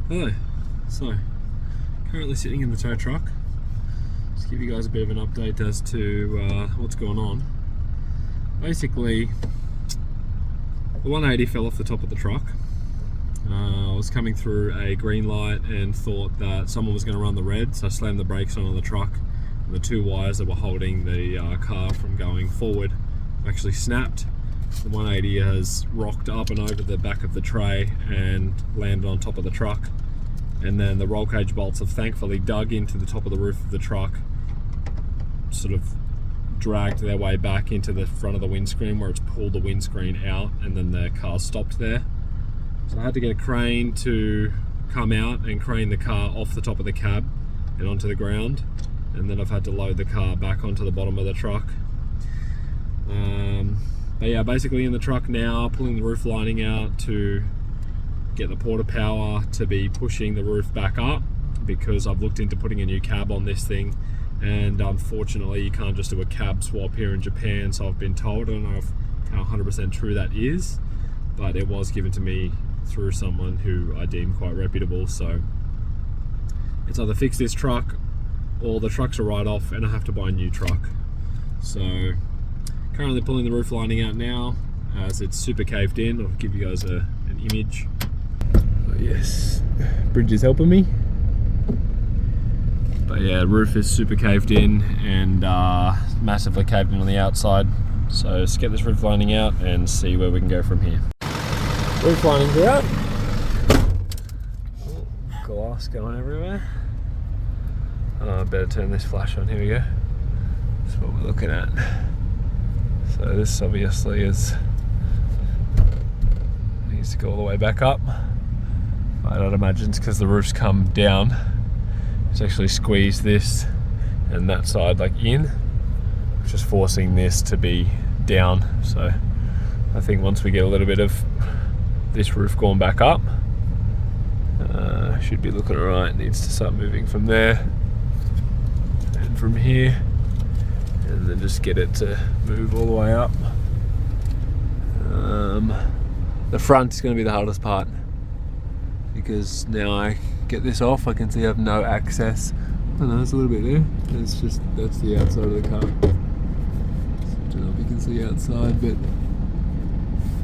Hello. So, currently sitting in the tow truck. Just give you guys a bit of an update as to what's going on. Basically, the 180 fell off the top of the truck. I was coming through a green light and thought that someone was going to run the red, so I slammed the brakes on the truck. And the two wires that were holding the car from going forward actually snapped. The 180 has rocked up and over the back of the tray and landed on top of the truck. And then the roll cage bolts have thankfully dug into the top of the roof of the truck, sort of dragged their way back into the front of the windscreen where it's pulled the windscreen out, and then the car stopped there. So I had to get a crane to come out and crane the car off the top of the cab and onto the ground. And then I've had to load the car back onto the bottom of the truck. But yeah, basically in the truck now, pulling the roof lining out to get the porta power to be pushing the roof back up, because I've looked into putting a new cab on this thing, and unfortunately you can't just do a cab swap here in Japan, so I've been told. I don't know how 100% true that is, but it was given to me through someone who I deem quite reputable. So it's either fix this truck or the truck's a write-off and I have to buy a new truck. So currently pulling the roof lining out now as it's super caved in. I'll give you guys an image. Oh yes, bridge is helping me. But yeah, the roof is super caved in and massively caved in on the outside. So let's get this roof lining out and see where we can go from here. Roof lining's out. Oh, glass going everywhere. I better turn this flash on. Here we go. That's what we're looking at. So this obviously needs to go all the way back up. But I'd imagine it's because the roof's come down. It's actually squeezed this and that side like in, just forcing this to be down. So I think once we get a little bit of this roof going back up, should be looking alright. Needs to start moving from there and from here, and then just get it to move all the way up. The front is going to be the hardest part, because now I get this off, I can see I have no access. Oh no, there's a little bit there. That's the outside of the car. So I don't know if you can see outside, but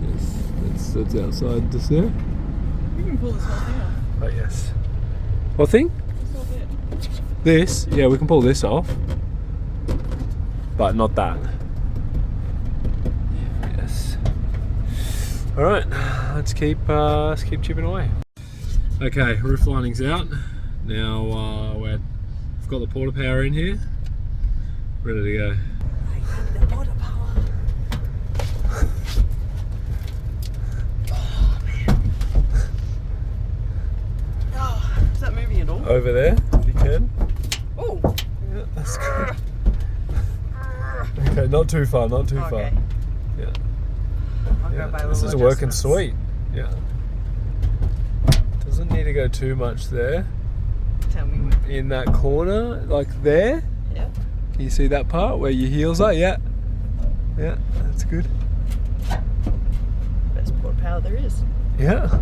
yes, that's outside just there. You can pull this whole thing off. Oh yes. What thing? This whole bit. This? Yeah, we can pull this off, but not that. Yes. All right, let's keep chipping away. Okay, roof lining's out. Now we've got the porta power in here, ready to go. I need the porta power. Oh man. Oh, is that moving at all? Over there, if you can. Oh. Yeah, that's good. Okay, not too far, not too far. Okay. Yeah. I'll Yeah, go by this little is working adjustments. sweet. Yeah. Doesn't need to go too much there. Tell me when. In that corner, like there. Yeah. Can you see that part where your heels are? Yeah. Yeah, that's good. Best porta power there is. Yeah.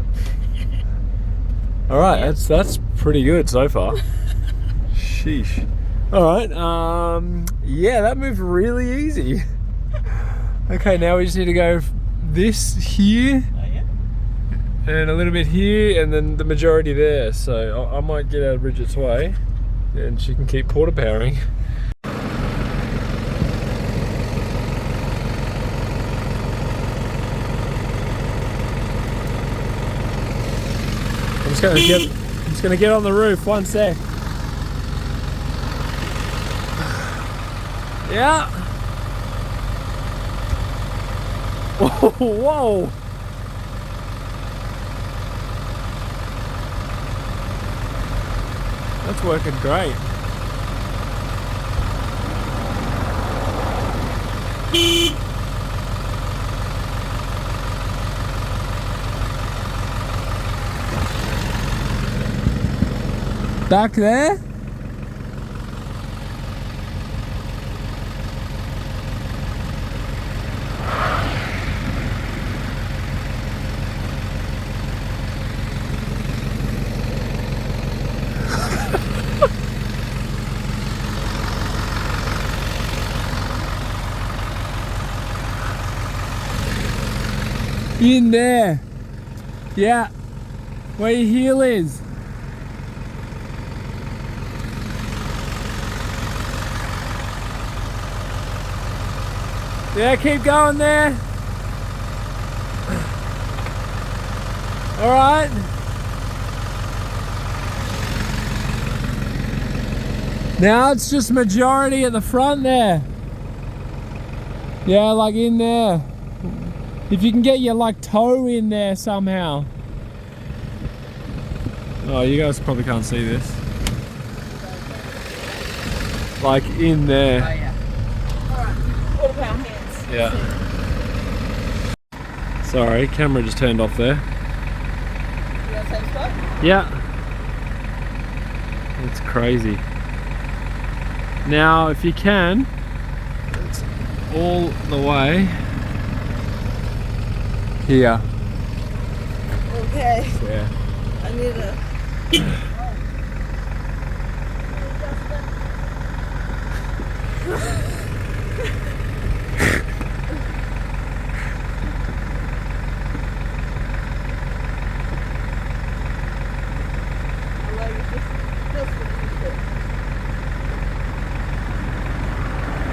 All right, Yeah. that's pretty good so far. Sheesh. All right. Yeah, that moved really easy. Okay, now we just need to go this here Oh yeah? and a little bit here, and then the majority there. So I might get out of Bridget's way, and she can keep porta powering. I'm just gonna get on the roof. One sec. Yeah. Whoa, whoa. That's working great. Back there? In there. Yeah. Where your heel is. Yeah, keep going there. All right. Now it's just majority at the front there. Yeah, like in there. If you can get your like toe in there somehow. Oh, you guys probably can't see this. Like in there. Oh yeah. Alright, all of our hands. Yeah. Sorry, camera just turned off there. You got the same spot? Yeah. It's crazy. Now, if you can, it's all the way here. Okay. Yeah. I need a...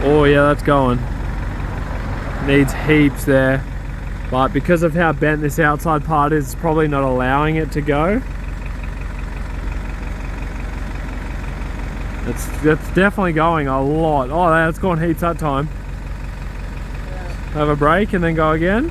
Oh yeah, that's going. Needs heaps there. But because of how bent this outside part is, it's probably not allowing it to go. That's definitely going a lot. Oh, that's gone heaps that time. Yeah. Have a break and then go again.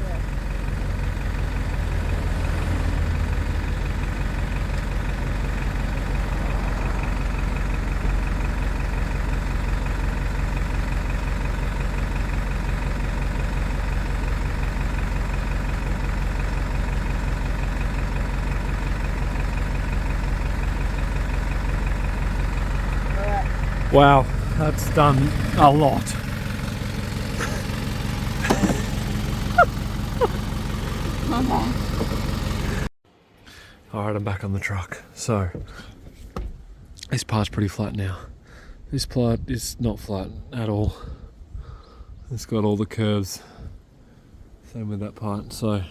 Yeah. Wow, that's done a lot. Alright, I'm back on the truck. So, this part's pretty flat now. This part is not flat at all. It's got all the curves. Same with that part. So,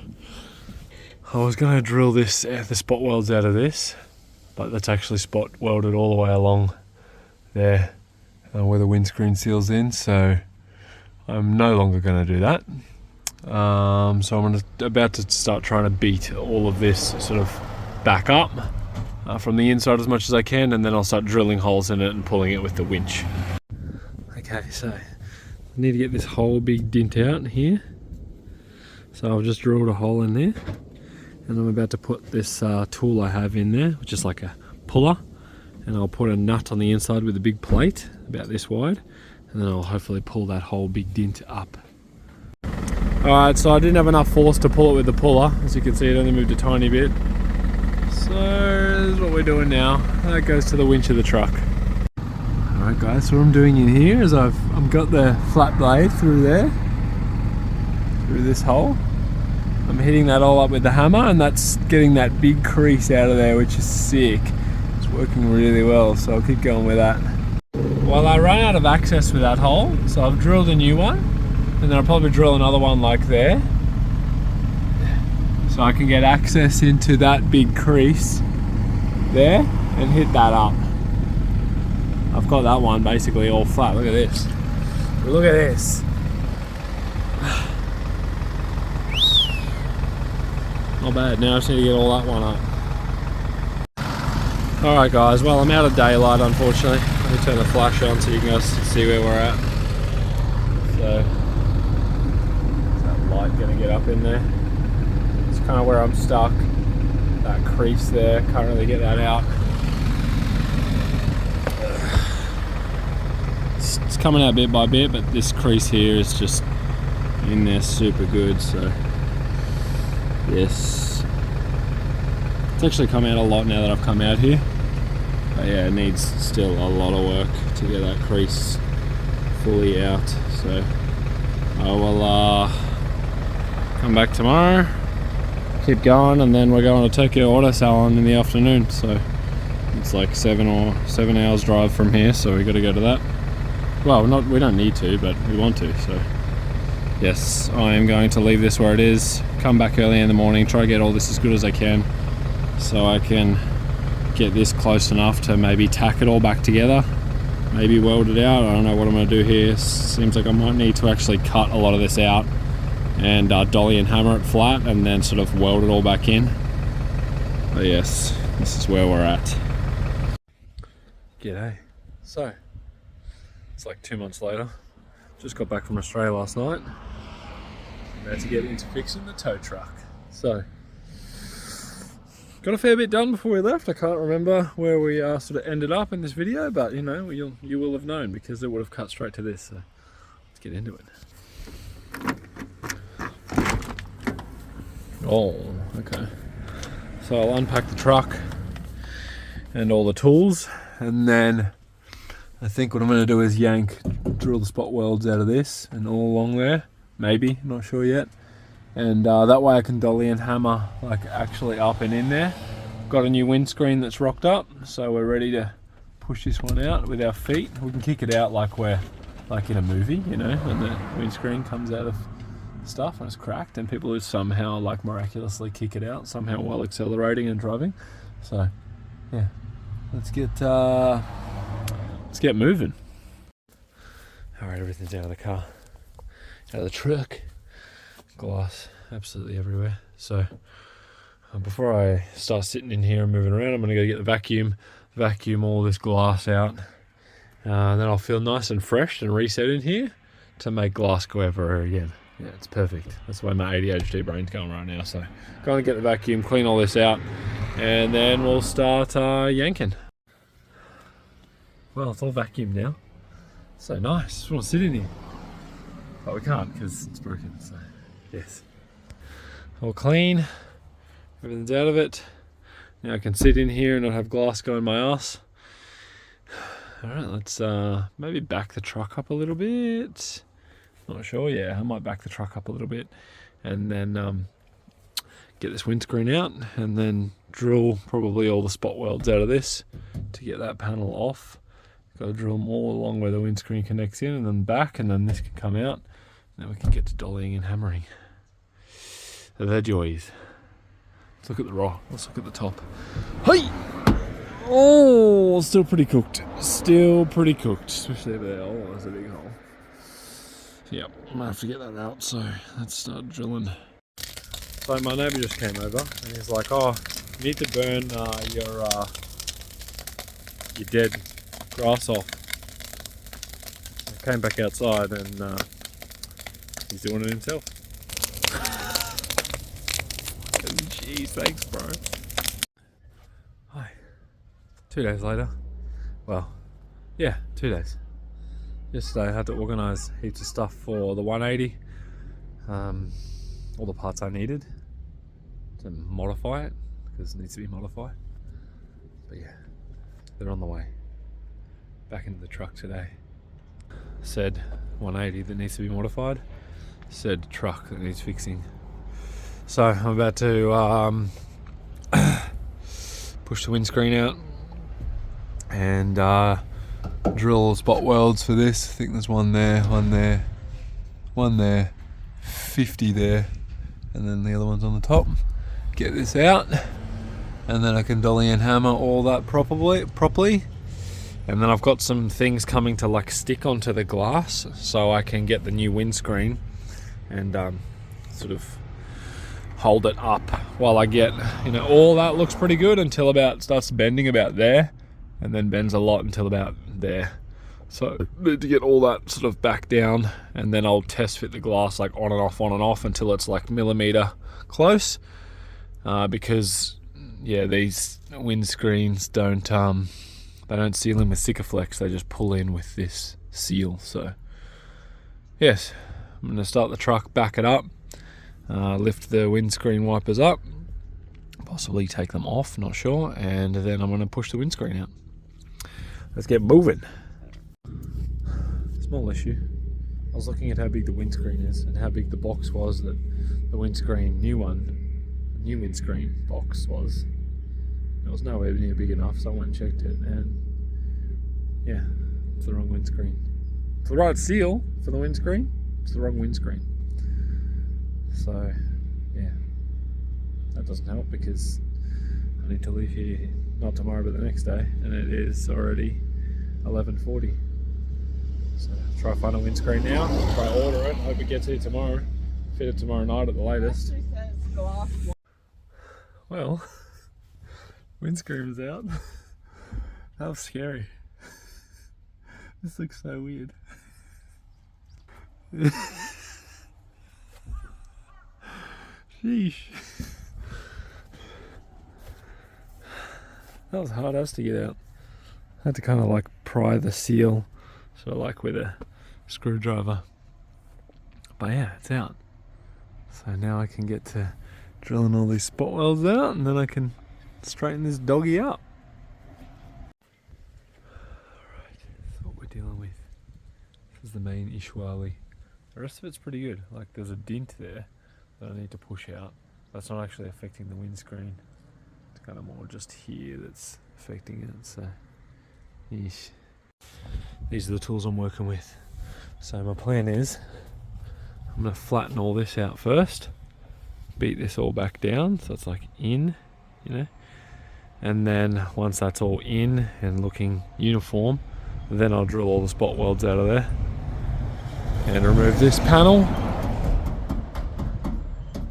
I was going to drill this, the spot welds out of this, but that's actually spot welded all the way along there where the windscreen seals in, so I'm no longer going to do that. So I'm about to start trying to beat all of this sort of back up from the inside as much as I can, and then I'll start drilling holes in it and pulling it with the winch. Okay, so I need to get this whole big dent out here. So I've just drilled a hole in there, and I'm about to put this tool I have in there, which is like a puller, and I'll put a nut on the inside with a big plate about this wide, and then I'll hopefully pull that whole big dent up. Alright, so I didn't have enough force to pull it with the puller. As you can see, it only moved a tiny bit. So this is what we're doing now. That goes to the winch of the truck. Alright guys, so what I'm doing in here is I've got the flat blade through there, through this hole. I'm hitting that all up with the hammer, and that's getting that big crease out of there, which is sick. It's working really well, so I'll keep going with that. Well, I ran out of access with that hole, so I've drilled a new one, and then I'll probably drill another one like there, so I can get access into that big crease there and hit that up. I've got that one basically all flat. Look at this. Look at this. Not bad. Now I just need to get all that one up. Alright guys, well I'm out of daylight unfortunately. Let me turn the flash on so you can guys see where we're at. So, is that light going to get up in there? It's kind of where I'm stuck. That crease there, can't really get that out. It's coming out bit by bit, but this crease here is just in there super good, so yes. It's actually come out a lot now that I've come out here. But yeah, it needs still a lot of work to get that crease fully out. So I will come back tomorrow, keep going, and then we're going to Tokyo Auto Salon in the afternoon. So it's like 7 hours drive from here, so we got to go to that. Well, we don't need to, but we want to. So yes, I am going to leave this where it is, come back early in the morning, try to get all this as good as I can, so I can get this close enough to maybe tack it all back together, maybe weld it out. I don't know what I'm going to do here. Seems like I might need to actually cut a lot of this out and dolly and hammer it flat and then sort of weld it all back in. But yes, this is where we're at. G'day. So, it's like 2 months later. Just got back from Australia last night. About to get into fixing the tow truck. So, got a fair bit done before we left. I can't remember where we sort of ended up in this video, but you know, you will have known because it would have cut straight to this. So let's get into it. Oh, okay. So I'll unpack the truck and all the tools, and then I think what I'm going to do is drill the spot welds out of this and all along there. Maybe, not sure yet. And that way I can dolly and hammer like actually up and in there. Got a new windscreen that's rocked up, so we're ready to push this one out with our feet. We can kick it out like we're like in a movie, you know, when the windscreen comes out of stuff and it's cracked, and people who somehow like miraculously kick it out somehow while accelerating and driving. So yeah, let's get moving. All right, everything's out of the car, out of the truck. Glass absolutely everywhere. So before I start sitting in here and moving around, I'm going to go get the vacuum all this glass out, and then I'll feel nice and fresh and reset in here to make glass go everywhere again. Yeah, it's perfect. That's the way my ADHD brain's going right now. So going to get the vacuum, clean all this out, and then we'll start yanking. Well, it's all vacuumed now. So nice. Just want to sit in here, but we can't because it's broken. So yes, all clean, everything's out of it. Now I can sit in here and not have glass go in my ass. Alright, let's maybe back the truck up a little bit. Not sure, yeah, I might back the truck up a little bit and then get this windscreen out and then drill probably all the spot welds out of this to get that panel off. Got to drill them all along where the windscreen connects in and then back, and then this can come out. Then we can get to dollying and hammering. The joys. Let's look at the raw. Let's look at the top. Hey! Oh, still pretty cooked. Still pretty cooked. Especially there. Oh, there's a big hole. Yep, I might have to get that out. So let's start drilling. So my neighbour just came over and he's like, "Oh, you need to burn your dead grass off." I came back outside and he's doing it himself. Jeez, thanks, bro. Hi. 2 days later. Well, yeah, 2 days. Yesterday I had to organise heaps of stuff for the 180. All the parts I needed to modify it, because it needs to be modified. But yeah, they're on the way. Back into the truck today. Said 180 that needs to be modified. Said truck that needs fixing. So I'm about to push the windscreen out and drill spot welds for this. I think there's one there, 50 there, and then the other one's on the top. Get this out, and then I can dolly and hammer all that properly. And then I've got some things coming to like stick onto the glass, so I can get the new windscreen and sort of hold it up while I get, you know, all that looks pretty good until about starts bending about there, and then bends a lot until about there. So need to get all that sort of back down, and then I'll test fit the glass like on and off until it's like millimeter close, because yeah, these windscreens don't they don't seal in with Sikaflex, they just pull in with this seal. So yes, I'm going to start the truck, back it up, lift the windscreen wipers up, possibly take them off, not sure, and then I'm going to push the windscreen out. Let's get moving. Small issue. I was looking at how big the windscreen is and how big the box was that the windscreen, new windscreen box was. It was nowhere near big enough, so I went and checked it, and yeah, it's the wrong windscreen. It's the right seal for the windscreen, it's the wrong windscreen. So yeah, that doesn't help because I need to leave here not tomorrow but the next day, and it is already 11:40. So try find a windscreen now, try order it, hope it gets here tomorrow, fit it tomorrow night at the latest. It actually says glass. Well, windscreen is out. That was scary. This looks so weird. Sheesh. That was hard as to get out. I had to kind of like pry the seal, sort of like with a screwdriver. But yeah, it's out. So now I can get to drilling all these spot welds out, and then I can straighten this doggy up. Alright, that's what we're dealing with. This is the main Ishwali. The rest of it's pretty good. Like there's a dint there that I need to push out. That's not actually affecting the windscreen. It's kind of more just here that's affecting it. So, yeesh. These are the tools I'm working with. So my plan is I'm going to flatten all this out first. Beat this all back down so it's like in, you know. And then once that's all in and looking uniform, then I'll drill all the spot welds out of there and remove this panel,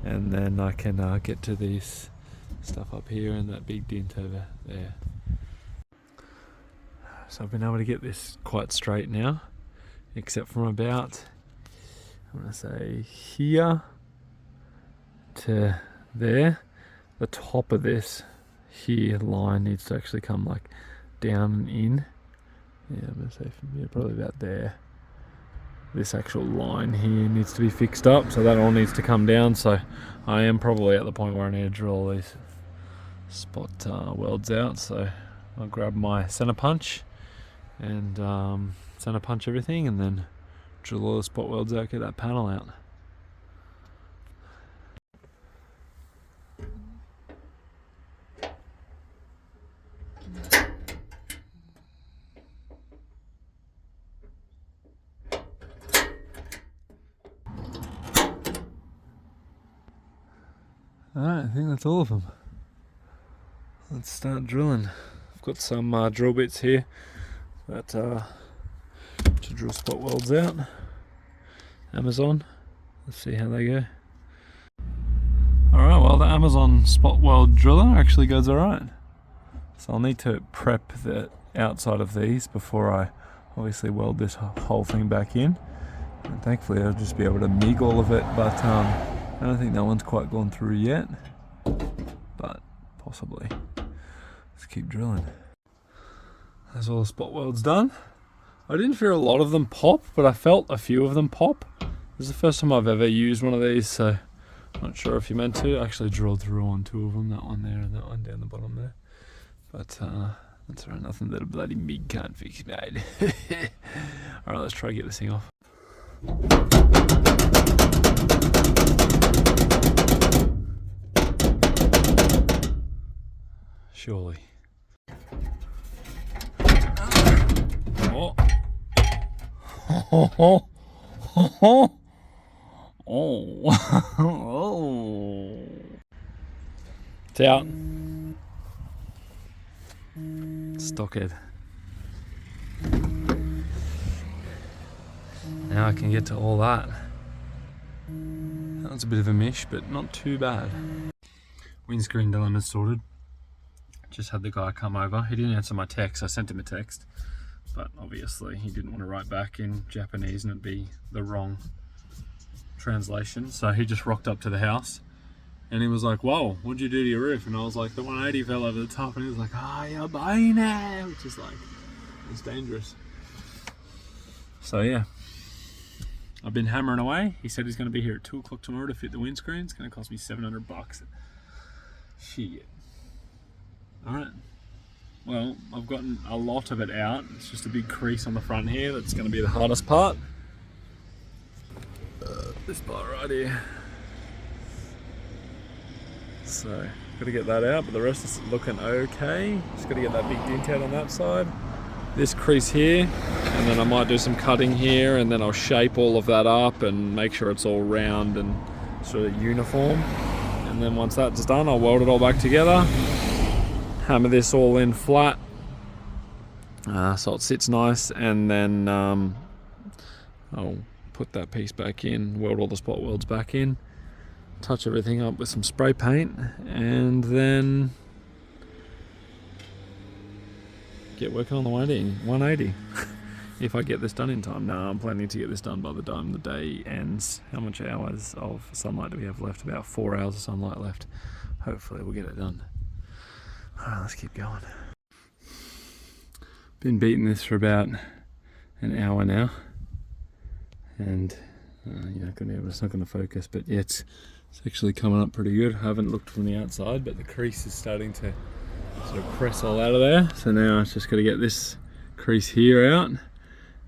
and then I can get to these stuff up here and that big dent over there. So I've been able to get this quite straight now, except from about, I'm going to say here to there. The top of this here line needs to actually come like down and in. Yeah, I'm going to say from here probably about there. This actual line here needs to be fixed up, so that all needs to come down. So I am probably at the point where I need to drill all these spot welds out. So I'll grab my center punch and center punch everything, and then drill all the spot welds out, get that panel out. Alright, I think that's all of them. Let's start drilling. I've got some drill bits here that to drill spot welds out. Amazon. Let's see how they go. Alright, well the Amazon spot weld driller actually goes alright. So I'll need to prep the outside of these before I obviously weld this whole thing back in. And thankfully I'll just be able to MIG all of it, but I don't think that one's quite gone through yet, but possibly. Let's keep drilling. That's all the spot welds done. I didn't feel a lot of them pop, but I felt a few of them pop. This is the first time I've ever used one of these, so I'm not sure if you're meant to. I actually drilled through on two of them, that one there and that one down the bottom there. But that's alright, nothing that a bloody MIG can't fix, mate. Alright, let's try to get this thing off. Surely. Oh. Oh. Oh. Oh. Oh. It's out. Stockhead. Now I can get to all that. That was a bit of a mish, but not too bad. Windscreen dilemma sorted. Just had the guy come over. He didn't answer my text. I sent him a text, but obviously he didn't want to write back in Japanese and it'd be the wrong translation. So he just rocked up to the house and he was like, "Whoa, what'd you do to your roof?" And I was like, "The 180 fell over the top." And he was like, "Ah, you're buying it," which is like, it's dangerous. So yeah, I've been hammering away. He said he's going to be here at 2 o'clock tomorrow to fit the windscreen. It's going to cost me $700. Shit. Alright, well, I've gotten a lot of it out. It's just a big crease on the front here that's going to be the hardest part. This part right here. So, got to get that out, but the rest is looking okay. Just got to get that big dent out on that side. This crease here, and then I might do some cutting here, and then I'll shape all of that up and make sure it's all round and sort of uniform. And then once that's done, I'll weld it all back together, hammer this all in flat so it sits nice, and then I'll put that piece back in, weld all the spot welds back in, touch everything up with some spray paint, and then get working on the 180 if I get this done in time. Now I'm planning to get this done by the time the day ends. How much hours of sunlight do we have left? About 4 hours of sunlight left. Hopefully we'll get it done. Alright, let's keep going. Been beating this for about an hour now, and it's not going to focus, but yeah, it's actually coming up pretty good. I haven't looked from the outside, but the crease is starting to sort of press all out of there. So now it's just got to get this crease here out,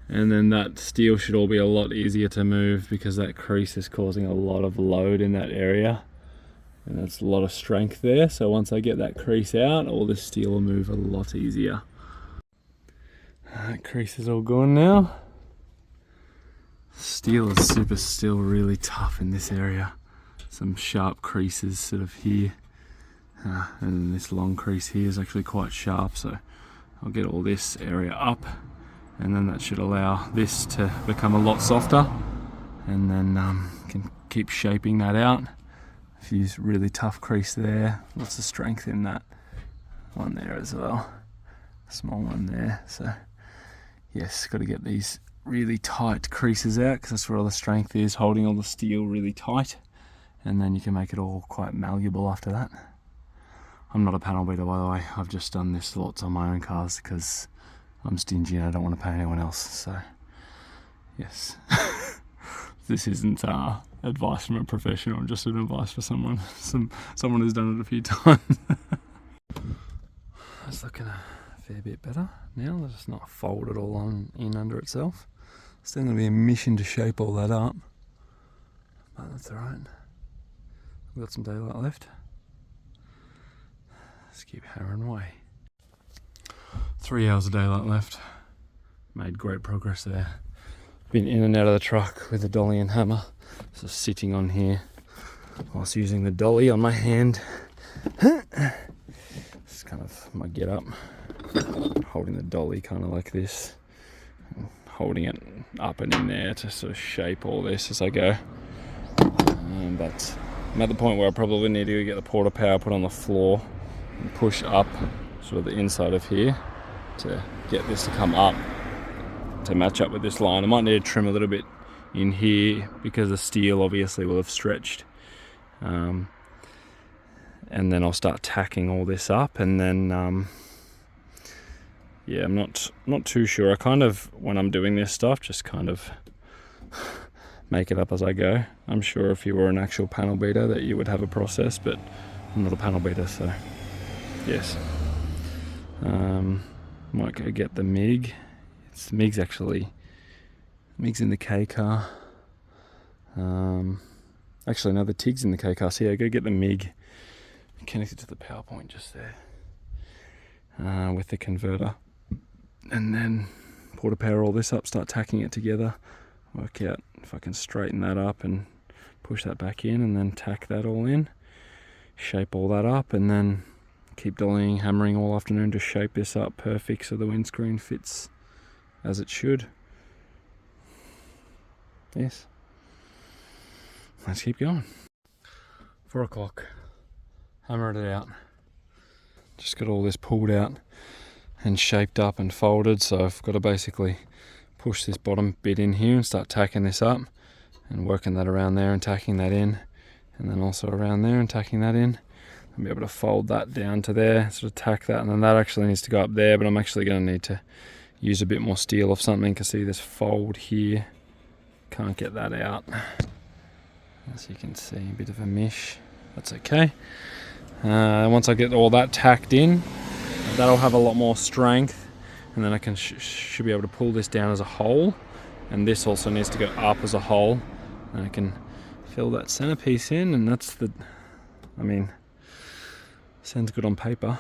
and then that steel should all be a lot easier to move, because that crease is causing a lot of load in that area, and that's a lot of strength there. So once I get that crease out, all this steel will move a lot easier. That crease is all gone now. Steel is still really tough in this area. Some sharp creases sort of here, and this long crease here is actually quite sharp, so I'll get all this area up, and then that should allow this to become a lot softer, and then can keep shaping that out. A few really tough crease there, lots of strength in that one there as well, small one there. So yes, got to get these really tight creases out, because that's where all the strength is, holding all the steel really tight, and then you can make it all quite malleable after that. I'm not a panel beater, by the way. I've just done this lots on my own cars because I'm stingy and I don't want to pay anyone else. So yes, this isn't advice from a professional, just an advice for someone who's done it a few times. It's looking a fair bit better now. Let's just not fold it all in under itself. It's still going to be a mission to shape all that up, but that's alright. We've got some daylight left. Let's keep hammering away. 3 hours of daylight left. Made great progress there. Been in and out of the truck with the dolly and hammer. So sitting on here whilst using the dolly on my hand. It's kind of my get up. Holding the dolly kind of like this. Holding it up and in there to sort of shape all this as I go. But I'm at the point where I probably need to get the porta power put on the floor and push up sort of the inside of here to get this to come up to match up with this line. I might need to trim a little bit in here because the steel obviously will have stretched, and then I'll start tacking all this up, and then yeah, I'm not too sure. I kind of, when I'm doing this stuff, just kind of make it up as I go. I'm sure if you were an actual panel beater that you would have a process, but I'm not a panel beater, so yes. Might go get the MIG. The MIG's in the K car. Actually no, the TIG's in the K car, so yeah, go get the MIG connected to the power point just there, with the converter, and then porta power all this up, start tacking it together, work out if I can straighten that up and push that back in, and then tack that all in, shape all that up, and then keep dollying, hammering all afternoon to shape this up perfect so the windscreen fits as it should. Yes, let's keep going. 4 o'clock, hammered it out. Just got all this pulled out and shaped up and folded, so I've got to basically push this bottom bit in here and start tacking this up and working that around there and tacking that in, and then also around there and tacking that in, and be able to fold that down to there, sort of tack that, and then that actually needs to go up there, but I'm actually going to need to use a bit more steel of something, because see this fold here, can't get that out, as you can see, a bit of a mish. That's okay. Once I get all that tacked in, that'll have a lot more strength, and then I can should be able to pull this down as a hole, and this also needs to go up as a hole, and I can fill that centerpiece in, and that's the, I mean, sounds good on paper.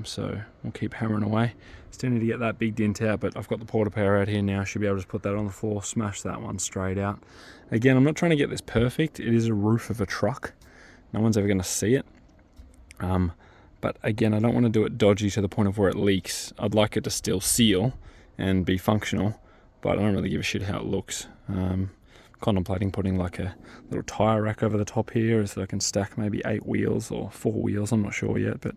So we'll keep hammering away. Still need to get that big dent out, but I've got the porta power out here now. Should be able to just put that on the floor, smash that one straight out. Again, I'm not trying to get this perfect. It is a roof of a truck. No one's ever going to see it. But again, I don't want to do it dodgy to the point of where it leaks. I'd like it to still seal and be functional, but I don't really give a shit how it looks. Contemplating putting like a little tire rack over the top here so I can stack maybe 8 wheels or 4 wheels. I'm not sure yet, but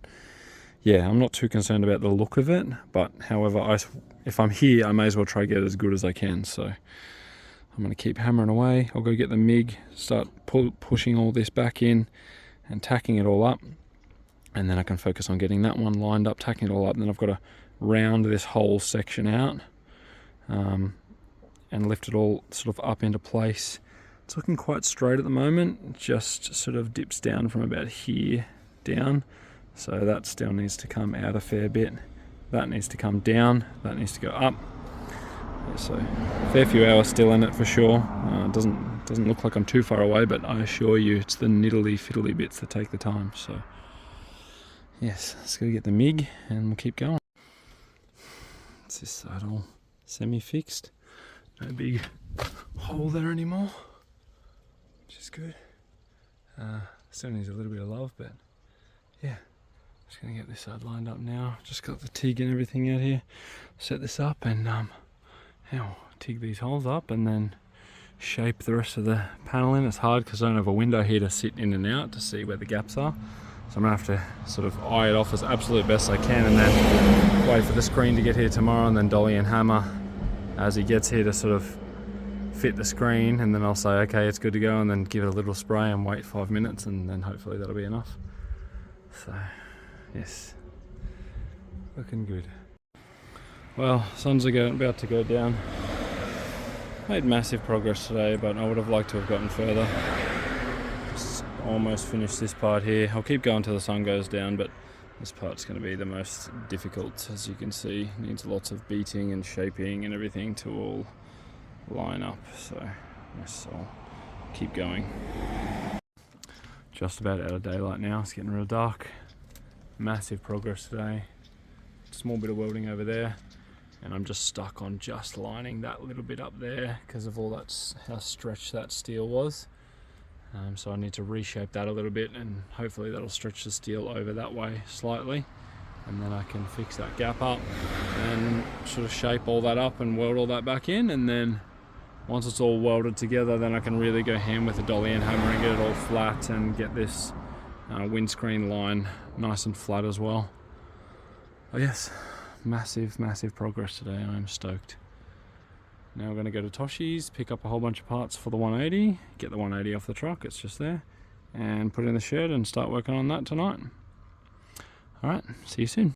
yeah, I'm not too concerned about the look of it. But however, if I'm here, I may as well try to get it as good as I can. So I'm going to keep hammering away. I'll go get the MIG, start pushing all this back in and tacking it all up. And then I can focus on getting that one lined up, tacking it all up. And then I've got to round this whole section out and lift it all sort of up into place. It's looking quite straight at the moment. It just sort of dips down from about here down. So that still needs to come out a fair bit. That needs to come down. That needs to go up. Yeah, so a fair few hours still in it for sure. It doesn't look like I'm too far away, but I assure you it's the niddly fiddly bits that take the time. So yes, let's go get the MIG and we'll keep going. It's this side all semi-fixed. No big hole there anymore, which is good. Still needs a little bit of love, but yeah. Just gonna get this side lined up now. Just got the TIG and everything out here. Set this up and TIG these holes up and then shape the rest of the panel in. It's hard because I don't have a window here to sit in and out to see where the gaps are. So I'm gonna have to sort of eye it off as absolute best I can and then wait for the screen to get here tomorrow and then dolly and hammer as he gets here to sort of fit the screen, and then I'll say okay, it's good to go, and then give it a little spray and wait 5 minutes, and then hopefully that'll be enough. So yes, looking good. Well, sun's about to go down. Made massive progress today, but I would have liked to have gotten further. Just almost finished this part here. I'll keep going till the sun goes down, but this part's going to be the most difficult, as you can see. It needs lots of beating and shaping and everything to all line up. So yes, I'll keep going. Just about out of daylight now. It's getting real dark. Massive progress today. Small bit of welding over there, and I'm just stuck on just lining that little bit up there because of all that, how stretched that steel was. So I need to reshape that a little bit, and hopefully that'll stretch the steel over that way slightly, and then I can fix that gap up and sort of shape all that up and weld all that back in, and then once it's all welded together, then I can really go ham with the dolly and hammer and get it all flat and get this windscreen line nice and flat as well. But yes, massive progress today. I'm stoked. Now we're going to go to Toshi's, pick up a whole bunch of parts for the 180, get the 180 off the truck, it's just there, and put it in the shed and start working on that tonight. Alright, see you soon.